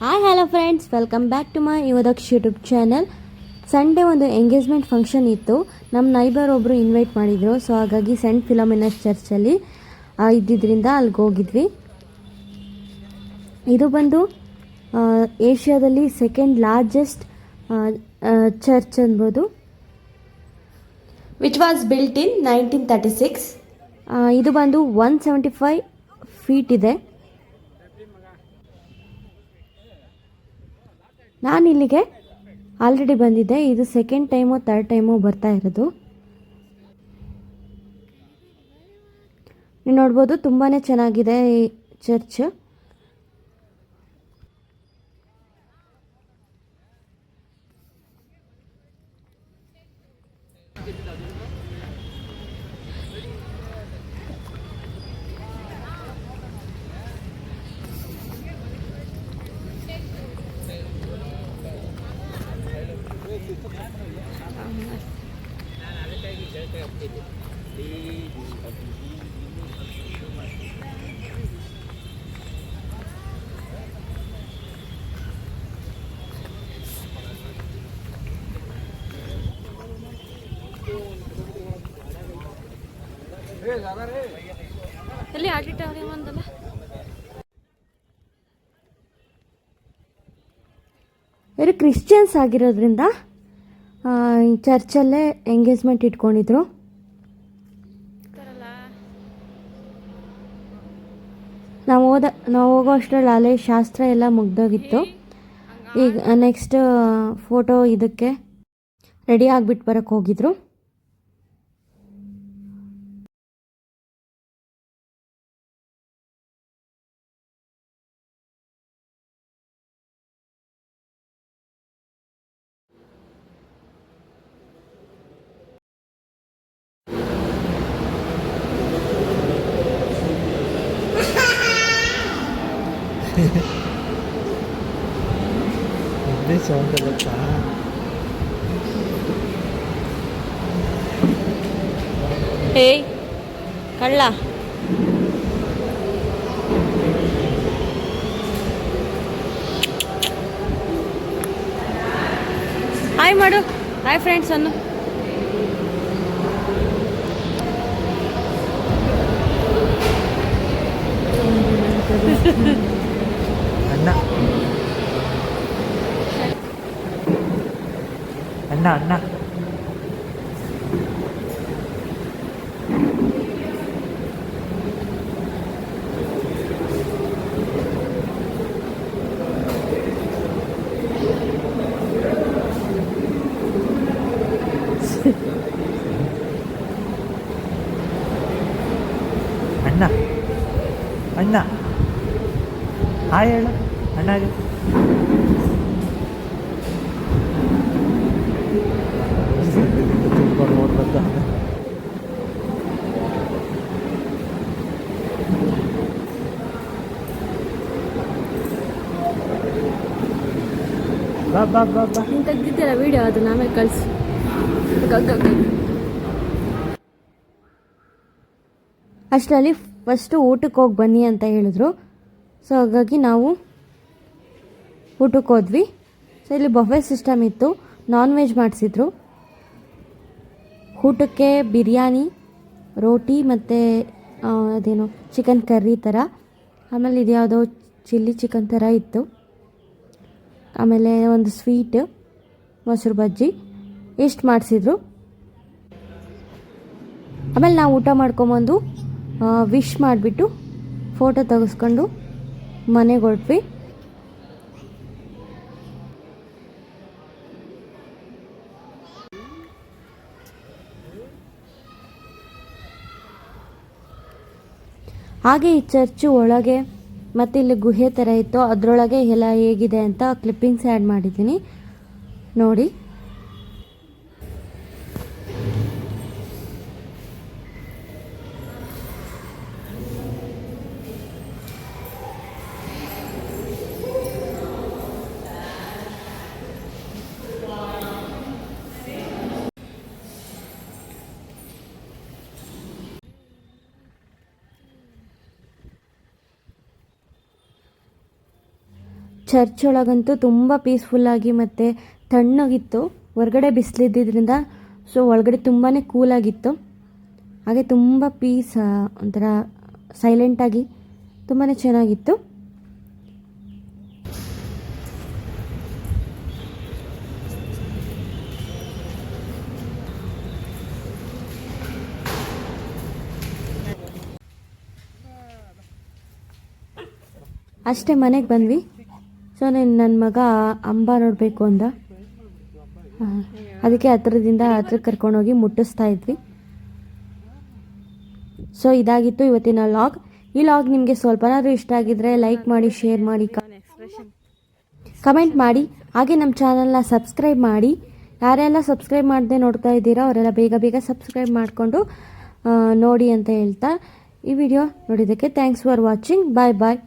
Hi hello friends, welcome back to my Yuvadaksha YouTube channel. Sunday ಒಂದು engagement function ಇತ್ತು. ನಮ್ಮ neighbour ಒಬ್ಬರು invite ಮಾಡಿದರು. ಸೊ ಹಾಗಾಗಿ ಸೆಂಟ್ ಫಿಲೋಮಿನಸ್ ಚರ್ಚಲ್ಲಿ ಇದ್ದಿದ್ದರಿಂದ ಅಲ್ಲಿಗೆ ಹೋಗಿದ್ವಿ. ಇದು ಬಂದು ಏಷ್ಯಾದಲ್ಲಿ ಸೆಕೆಂಡ್ ಲಾರ್ಜೆಸ್ಟ್ ಚರ್ಚ್ ಅನ್ಬೋದು, ವಿಚ್ ವಾಸ್ ಬಿಲ್ಟ್ ಇನ್ 1936. ಇದು ಬಂದು 175 ಫೀಟ್ ಇದೆ. ನಾನು ಇಲ್ಲಿಗೆ ಆಲ್ರೆಡಿ ಬಂದಿದ್ದೆ. ಇದು ಸೆಕೆಂಡ್ ಟೈಮು ಥರ್ಡ್ ಟೈಮು ಬರ್ತಾ ಇರೋದು. ನೀವು ನೋಡ್ಬೋದು, ತುಂಬಾ ಚೆನ್ನಾಗಿದೆ ಈ ಚರ್ಚ್. ಎಲ್ಲಿ ಆಡಿಟೋರಿಯಂ ಒಂದಲ್ಲ, ಇವರು ಕ್ರಿಶ್ಚಿಯನ್ಸ್ ಆಗಿರೋದ್ರಿಂದ ಚರ್ಚಲ್ಲೇ ಎಂಗೇಜ್ಮೆಂಟ್ ಇಟ್ಕೊಂಡಿದ್ರು. ನಾವು ಹೋಗೋ ಅಷ್ಟರಲ್ಲಿ ಅಲ್ಲೇ ಶಾಸ್ತ್ರ ಎಲ್ಲ ಮುಗ್ದೋಗಿತ್ತು. ಈಗ ನೆಕ್ಸ್ಟ್ ಫೋಟೋ ಇದಕ್ಕೆ ರೆಡಿ ಆಗಿಬಿಟ್ಟು ಬರೋಕ್ಕೆ ಹೋಗಿದ್ರು. ಸೌಂಡ್ ಗೊತ್ತಾ? ಏಯ್ ಕಳ್ಳ, ಹಾಯ್ ಮಾಡು. ಹಾಯ್ ಫ್ರೆಂಡ್ಸ್ ಅನ್ನು. ಅಣ್ಣ ಅಣ್ಣ ಅಣ್ಣ ಅಣ್ಣ ಅಣ್ಣ ಹಾಯ್ ಹೇಳು ಅಣ್ಣಗೆ. ತುಂಬ ನೋಡ್ಬಂದ ಬಾ ಬಾ ಬಾ ಬಾ. ನೀನು ತೆಗ್ದಿದ್ದೀರ ವಿಡಿಯೋ, ಅದು ನಾವೇ ಕಳಿಸಿ. ಅಷ್ಟರಲ್ಲಿ ಫಸ್ಟು ಊಟಕ್ಕೆ ಹೋಗಿ ಬನ್ನಿ ಅಂತ ಹೇಳಿದ್ರು. ಸೊ ಹಾಗಾಗಿ ನಾವು ಊಟಕ್ಕೆ ಹೋದ್ವಿ. ಸೊ ಇಲ್ಲಿ ಬಫೆ ಸಿಸ್ಟಮ್ ಇತ್ತು, ನಾನ್ ವೆಜ್ ಮಾಡಿಸಿದ್ರು. ಊಟಕ್ಕೆ ಬಿರಿಯಾನಿ, ರೋಟಿ ಮತ್ತು ಅದೇನೋ ಚಿಕನ್ ಕರ್ರಿ ಥರ, ಆಮೇಲೆ ಇದು ಯಾವುದೋ ಚಿಲ್ಲಿ ಚಿಕನ್ ಥರ ಇತ್ತು, ಆಮೇಲೆ ಒಂದು ಸ್ವೀಟ್, ಮೊಸರು ಬಜ್ಜಿ, ಇಷ್ಟು ಮಾಡಿಸಿದ್ರು. ಆಮೇಲೆ ನಾವು ಊಟ ಮಾಡ್ಕೊಂಬಂದು ವಿಶ್ ಮಾಡಿಬಿಟ್ಟು ಫೋಟೋ ತೆಗೆಸ್ಕೊಂಡು ಮನೆಗೆ ಹೊರಟ್ವಿ. ಹಾಗೆ ಈ ಚರ್ಚು ಒಳಗೆ ಮತ್ತು ಇಲ್ಲಿ ಗುಹೆ ಥರ ಇತ್ತು, ಅದರೊಳಗೆ ಎಲ್ಲ ಹೇಗಿದೆ ಅಂತ ಕ್ಲಿಪ್ಪಿಂಗ್ಸ್ ಆ್ಯಡ್ ಮಾಡಿದ್ದೀನಿ ನೋಡಿ. ಚರ್ಚ್ ಒಳಗಂತೂ ತುಂಬ ಪೀಸ್ಫುಲ್ಲಾಗಿ ಮತ್ತು ತಣ್ಣಗಿತ್ತು. ಹೊರಗಡೆ ಬಿಸಿಲಿದ್ದರಿಂದ ಸೊ ಒಳಗಡೆ ತುಂಬಾ ಕೂಲಾಗಿತ್ತು. ಹಾಗೆ ತುಂಬ ಪೀಸ್ ಒಂಥರ ಸೈಲೆಂಟಾಗಿ ತುಂಬಾ ಚೆನ್ನಾಗಿತ್ತು. ಅಷ್ಟೇ ಮನೆಗೆ ಬಂದ್ವಿ. ಸೊ ನನ್ನ ಮಗ ಅಂಬ ನೋಡಬೇಕು ಅಂದ, ಅದಕ್ಕೆ ಹತ್ರಕ್ಕೆ ಕರ್ಕೊಂಡೋಗಿ ಮುಟ್ಟಿಸ್ತಾ ಇದ್ವಿ. ಸೊ ಇದಾಗಿತ್ತು ಇವತ್ತಿನ ಲಾಗ್. ಈ ಲಾಗ್ ನಿಮಗೆ ಸ್ವಲ್ಪನಾದರೂ ಇಷ್ಟ ಆಗಿದ್ರೆ ಲೈಕ್ ಮಾಡಿ, ಶೇರ್ ಮಾಡಿ, ಕಮೆಂಟ್ ಮಾಡಿ. ಹಾಗೆ ನಮ್ಮ ಚಾನಲ್ನ ಸಬ್ಸ್ಕ್ರೈಬ್ ಮಾಡಿ. ಯಾರೆಲ್ಲ ಸಬ್ಸ್ಕ್ರೈಬ್ ಮಾಡದೆ ನೋಡ್ತಾ ಇದ್ದೀರಾ ಅವರೆಲ್ಲ ಬೇಗ ಸಬ್ಸ್ಕ್ರೈಬ್ ಮಾಡಿಕೊಂಡು ನೋಡಿ ಅಂತ ಹೇಳ್ತಾ ಈ ವಿಡಿಯೋ ನೋಡಿದ್ದಕ್ಕೆ ಥ್ಯಾಂಕ್ಸ್ ಫಾರ್ ವಾಚಿಂಗ್. ಬಾಯ್.